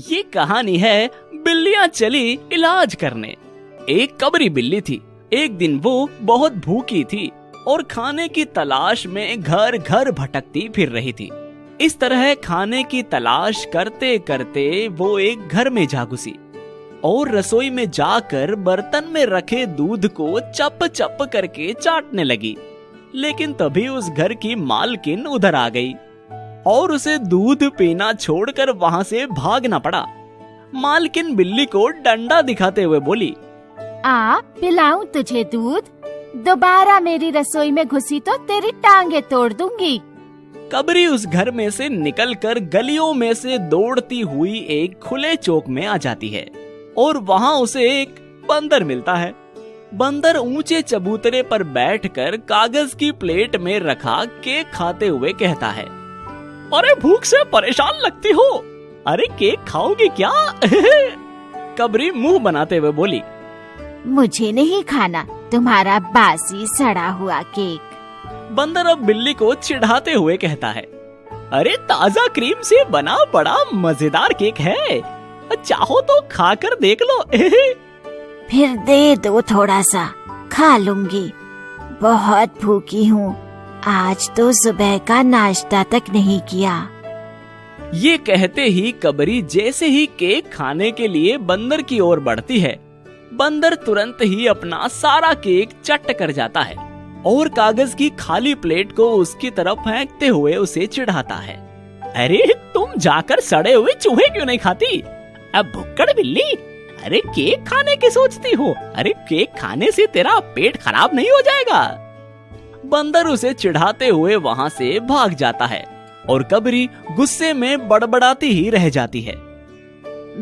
ये कहानी है बिल्लियां चली इलाज करने। एक कबरी बिल्ली थी। एक दिन वो बहुत भूखी थी और खाने की तलाश में घर घर भटकती फिर रही थी। इस तरह खाने की तलाश करते करते वो एक घर में जा घुसी और रसोई में जाकर बर्तन में रखे दूध को चप चप करके चाटने लगी। लेकिन तभी उस घर की मालकिन उधर आ गई और उसे दूध पीना छोड़कर वहां से भागना पड़ा। मालकिन बिल्ली को डंडा दिखाते हुए बोली, आ पिलाऊं तुझे दूध? दोबारा मेरी रसोई में घुसी तो तेरी टांगे तोड़ दूंगी। कबरी उस घर में से निकलकर गलियों में से दौड़ती हुई एक खुले चौक में आ जाती है और वहाँ उसे एक बंदर मिलता है। बंदर ऊंचे चबूतरे पर बैठकर कागज की प्लेट में रखा केक खाते हुए कहता है, अरे भूख से परेशान लगती हो, अरे केक खाओगी क्या? कबरी मुंह बनाते हुए बोली, मुझे नहीं खाना तुम्हारा बासी सड़ा हुआ केक। बंदर अब बिल्ली को चिढ़ाते हुए कहता है, अरे ताजा क्रीम से बना बड़ा मजेदार केक है, चाहो तो खाकर देख लो। फिर दे दो थोड़ा सा, खा लूंगी, बहुत भूखी हूँ, आज तो सुबह का नाश्ता तक नहीं किया। ये कहते ही कबरी जैसे ही केक खाने के लिए बंदर की ओर बढ़ती है, बंदर तुरंत ही अपना सारा केक चट कर जाता है और कागज की खाली प्लेट को उसकी तरफ फेंकते हुए उसे चिढ़ाता है, अरे तुम जाकर सड़े हुए चूहे क्यों नहीं खाती? अब भुक्कड़ बिल्ली, अरे केक खाने की सोचती हो? अरे केक खाने से तेरा पेट खराब नहीं हो जाएगा? बंदर उसे चिढ़ाते हुए वहाँ से भाग जाता है और कबरी गुस्से में बड़बड़ाती ही रह जाती है।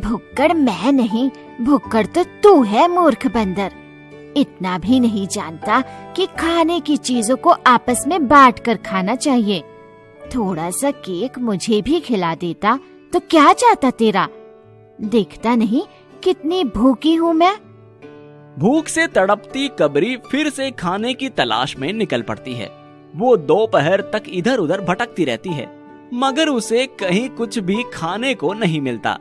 भुक्कड़ मैं नहीं, भुक्कड़ तो तू है मूर्ख बंदर। इतना भी नहीं जानता कि खाने की चीजों को आपस में बांट कर खाना चाहिए। थोड़ा सा केक मुझे भी खिला देता तो क्या चाहता तेरा? देखता नहीं कितनी भूखी हूँ मैं। भूख से तड़पती कबरी फिर से खाने की तलाश में निकल पड़ती है। वो दोपहर तक इधर उधर भटकती रहती है मगर उसे कहीं कुछ भी खाने को नहीं मिलता।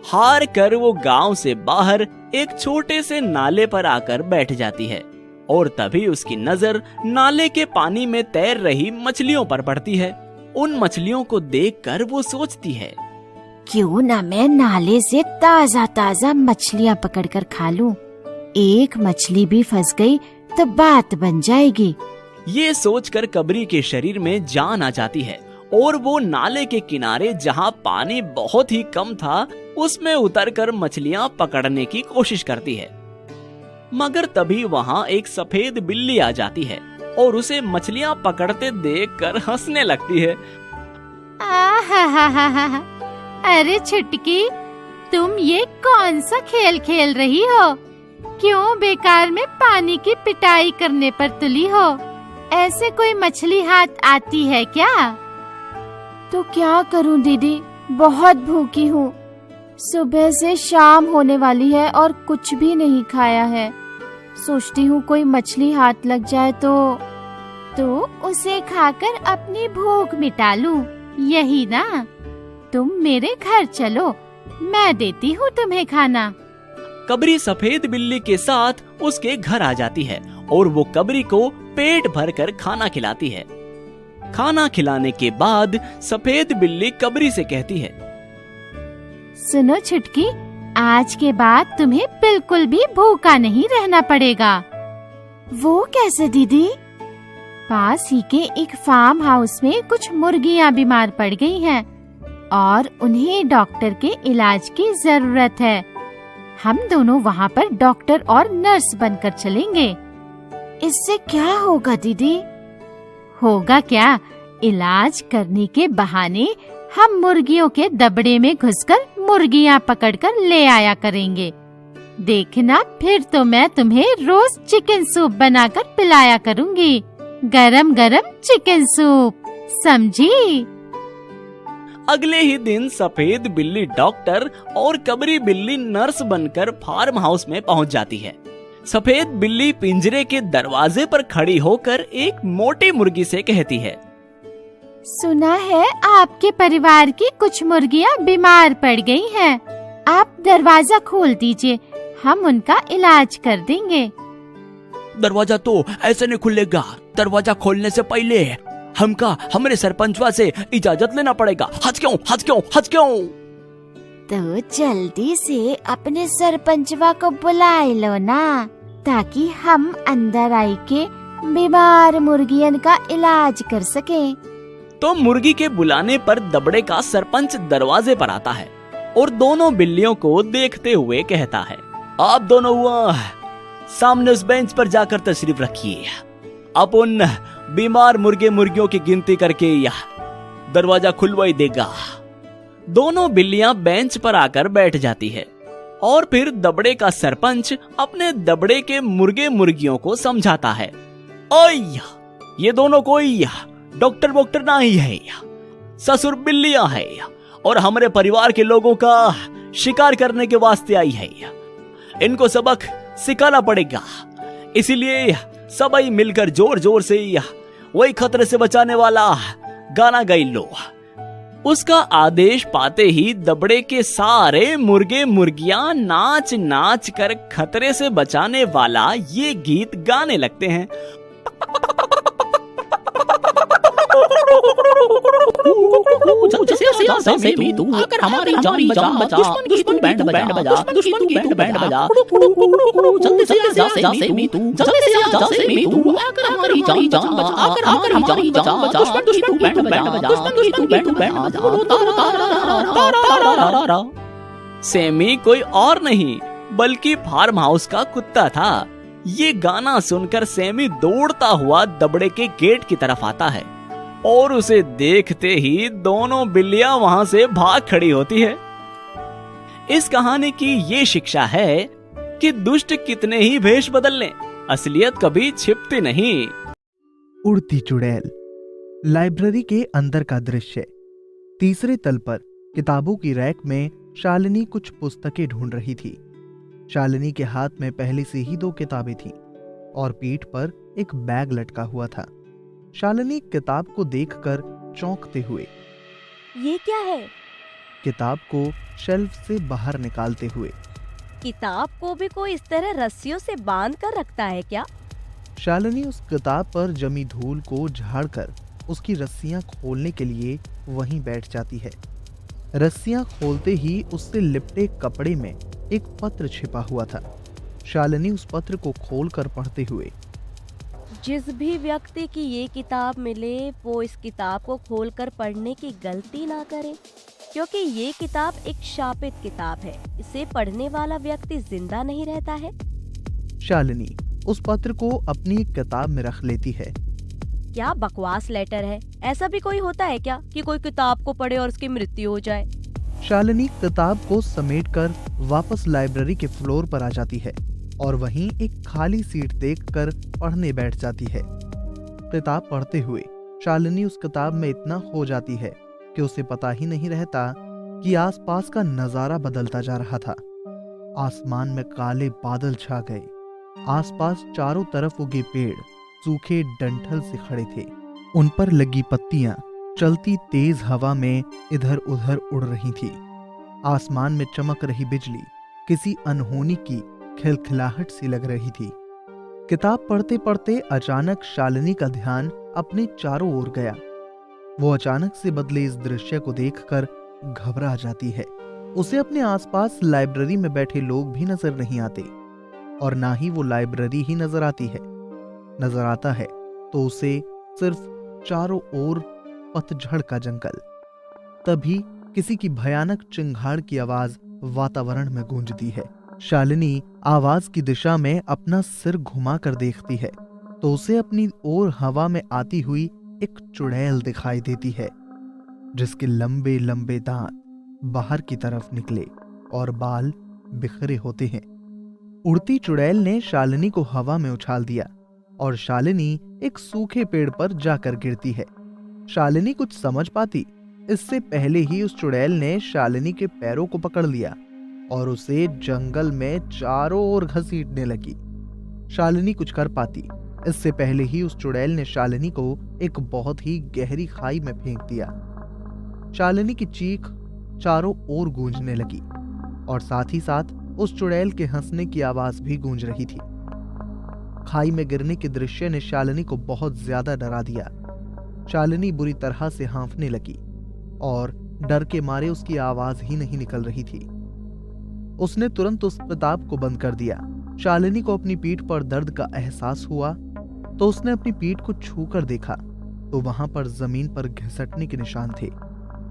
हार कर वो गांव से बाहर एक छोटे से नाले पर आकर बैठ जाती है और तभी उसकी नजर नाले के पानी में तैर रही मछलियों पर पड़ती है। उन मछलियों को देखकर वो सोचती है, क्यों ना मैं नाले से ताजा ताजा मछलियाँ पकड़कर खा लूं। एक मछली भी फंस गई तो बात बन जाएगी। ये सोचकर कबरी के शरीर में जान आ जाती है और वो नाले के किनारे जहाँ पानी बहुत ही कम था उसमें उतरकर मछलियाँ पकड़ने की कोशिश करती है। मगर तभी वहाँ एक सफेद बिल्ली आ जाती है और उसे मछलियाँ पकड़ते देखकर हंसने लगती है। अरे छुटकी, तुम ये कौन सा खेल खेल रही हो? क्यों बेकार में पानी की पिटाई करने पर तुली हो? ऐसे कोई मछली हाथ आती है क्या? तो क्या करूं दीदी, बहुत भूखी हूँ। सुबह से शाम होने वाली है और कुछ भी नहीं खाया है। सोचती हूँ कोई मछली हाथ लग जाए तो उसे खाकर अपनी भूख मिटा लूं। यही ना? तुम मेरे घर चलो, मैं देती हूँ तुम्हें खाना। कबरी सफेद बिल्ली के साथ उसके घर आ जाती है और वो कबरी को पेट भर कर खाना खिलाती है। खाना खिलाने के बाद सफेद बिल्ली कबरी से कहती है, सुनो छुटकी, आज के बाद तुम्हें बिल्कुल भी भूखा नहीं रहना पड़ेगा। वो कैसे दीदी? पास ही के एक फार्म हाउस में कुछ मुर्गियाँ बीमार पड़ गई हैं और उन्हें डॉक्टर के इलाज की जरूरत है। हम दोनों वहाँ पर डॉक्टर और नर्स बनकर चलेंगे। इससे क्या होगा दीदी? होगा क्या, इलाज करने के बहाने हम मुर्गियों के दबड़े में घुसकर मुर्गियाँ पकड़कर ले आया करेंगे। देखना, फिर तो मैं तुम्हें रोज चिकन सूप बनाकर पिलाया करूँगी। गरम गरम चिकन सूप, समझी? अगले ही दिन सफेद बिल्ली डॉक्टर और कबरी बिल्ली नर्स बनकर फार्म हाउस में पहुंच जाती है। सफेद बिल्ली पिंजरे के दरवाजे पर खड़ी होकर एक मोटी मुर्गी से कहती है, सुना है आपके परिवार की कुछ मुर्गियाँ बीमार पड़ गई हैं। आप दरवाजा खोल दीजिए, हम उनका इलाज कर देंगे। दरवाजा तो ऐसे नहीं खुलेगा। दरवाजा खोलने से पहले हमारे सरपंचवा से इजाजत लेना पड़ेगा। हज क्यों? तो जल्दी से अपने सरपंचवा को बुलाए लो ना, ताकि हम अंदर आई के बीमार मुर्गियन का इलाज कर सके। तो मुर्गी के बुलाने पर दबड़े का सरपंच दरवाजे पर आता है और दोनों बिल्लियों को देखते हुए कहता है, आप दोनों सामने उस बेंच पर जाकर तशरीफ रखिए। अब उन बीमार मुर्गियों की गिनती करके दरवाजा खुलवाई देगा। दोनों बिल्लियां बेंच पर आकर बैठ जाती है और फिर दबड़े का सरपंच अपने दबड़े के मुर्गियों को समझाता है, ये दोनों कोई डॉक्टर वोक्टर नहीं है, ससुर बिल्लियां है और हमारे परिवार के लोगों का शिकार करने के वास्ते आई है। इनको सबक सिखाना पड़ेगा। इसीलिए सभी मिलकर जोर जोर से वही खतरे से बचाने वाला गाना गाई लो। उसका आदेश पाते ही दबड़े के सारे मुर्गियां नाच नाच कर खतरे से बचाने वाला ये गीत गाने लगते हैं। आकर हमारी जान बचा, दुश्मन की तू बैंड बजा, दुश्मन की तू बैंड बजा, जल्दी से आ जा से तू, जल्दी से आ जा से तू, आकर हमारी जान बचा, आकर हमारी जान बचा, दुश्मन की तू बैंड बजा, दुश्मन की तू बैंड बजा। सेमी कोई और नहीं बल्कि फार्म हाउस का कुत्ता था। ये गाना सुनकर सेमी दौड़ता हुआ दबड़े के गेट की तरफ आता है और उसे देखते ही दोनों बिल्लियां वहां से भाग खड़ी होती है। इस कहानी की ये शिक्षा है कि दुष्ट कितने ही भेष बदल लें, असलियत कभी छिपती नहीं। उड़ती चुड़ैल। लाइब्रेरी के अंदर का दृश्य। तीसरे तल पर किताबों की रैक में शालिनी कुछ पुस्तकें ढूंढ रही थी। शालिनी के हाथ में पहले से ही 2 किताबें थीं और पीठ पर एक बैग लटका हुआ था। शालिनी किताब को देखकर चौंकते हुए, ये क्या है? किताब को शेल्फ से बाहर निकालते हुए, किताब को भी कोई इस तरह रस्सियों से बांध कर रखता है क्या? शालिनी उस किताब पर जमी धूल को झाड़कर उसकी रस्सियां खोलने के लिए वहीं बैठ जाती है। रस्सियां खोलते ही उससे लिपटे कपड़े में एक पत्र छिपा हुआ था। शालिनी उस पत्र को खोलकर पढ़ते हुए, जिस भी व्यक्ति की ये किताब मिले वो इस किताब को खोलकर पढ़ने की गलती ना करे, क्योंकि ये किताब एक शापित किताब है। इसे पढ़ने वाला व्यक्ति जिंदा नहीं रहता है। शालिनी उस पत्र को अपनी एक किताब में रख लेती है। क्या बकवास लेटर है? ऐसा भी कोई होता है क्या कि कोई किताब को पढ़े और उसकी मृत्यु हो जाए? शालिनी किताब को समेटकर वापस लाइब्रेरी के फ्लोर पर आ जाती है और वहीं एक खाली सीट देखकर पढ़ने बैठ जाती है। किताब पढ़ते हुए शालिनी उस किताब में इतना खो जाती है कि उसे पता ही नहीं रहता कि आसपास का नजारा बदलता जा रहा था। आसमान में काले बादल छा गए। आसपास चारों तरफ उगे पेड़ सूखे डंठल से खड़े थे। उन पर लगी पत्तियां चलती तेज हवा में इधर उधर उड़ रही थी। आसमान में चमक रही बिजली किसी अनहोनी की खिलखिलाहट सी लग रही थी। किताब पढ़ते पढ़ते अचानक शालिनी का ध्यान अपने चारों ओर गया। वो अचानक से बदले इस दृश्य को देखकर घबरा जाती है। उसे अपने आसपास लाइब्रेरी में बैठे लोग भी नजर नहीं आते और ना ही वो लाइब्रेरी ही नजर आती है। नजर आता है तो उसे सिर्फ चारों ओर पतझड़ का जंगल। तभी किसी की भयानक चिंगाड़ की आवाज वातावरण में गूंजती है। शालिनी आवाज की दिशा में अपना सिर घुमाकर देखती है तो उसे अपनी ओर हवा में आती हुई एक चुड़ैल दिखाई देती है, जिसके लंबे लंबे दांत बाहर की तरफ निकले और बाल बिखरे होते हैं। उड़ती चुड़ैल ने शालिनी को हवा में उछाल दिया और शालिनी एक सूखे पेड़ पर जाकर गिरती है। शालिनी कुछ समझ पाती इससे पहले ही उस चुड़ैल ने शालिनी के पैरों को पकड़ लिया और उसे जंगल में चारों ओर घसीटने लगी। शालिनी कुछ कर पाती इससे पहले ही उस चुड़ैल ने शालिनी को एक बहुत ही गहरी खाई में फेंक दिया। शालिनी की चीख चारों ओर गूंजने लगी और साथ ही साथ उस चुड़ैल के हंसने की आवाज भी गूंज रही थी। खाई में गिरने के दृश्य ने शालिनी को बहुत ज्यादा डरा दिया। शालिनी बुरी तरह से हांफने लगी और डर के मारे उसकी आवाज ही नहीं निकल रही थी। उसने तुरंत उस किताब को बंद कर दिया। शालिनी को अपनी पीठ पर दर्द का एहसास हुआ तो उसने अपनी पीठ को छू कर देखा तो वहां पर जमीन पर घिसटने के निशान थे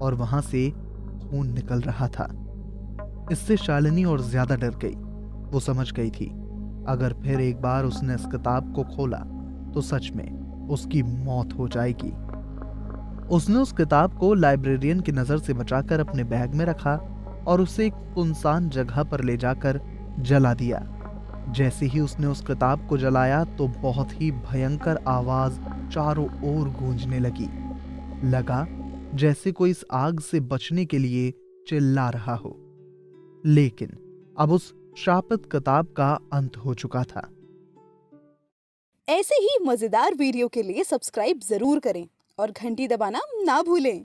और वहां से खून निकल रहा था। इससे शालिनी और ज्यादा डर गई। वो समझ गई थी अगर फिर एक बार उसने इस किताब को खोला तो सच में उसकी मौत हो जाएगी। उसने उस किताब को लाइब्रेरियन की नजर से बचाकर अपने बैग में रखा और उसे एक सुनसान जगह पर ले जाकर जला दिया। जैसे ही उसने उस किताब को जलाया तो बहुत ही भयंकर आवाज चारों ओर गूंजने लगी। लगा जैसे कोई इस आग से बचने के लिए चिल्ला रहा हो। लेकिन अब उस शापित किताब का अंत हो चुका था। ऐसे ही मजेदार वीडियो के लिए सब्सक्राइब जरूर करें और घंटी दबाना ना भूलें।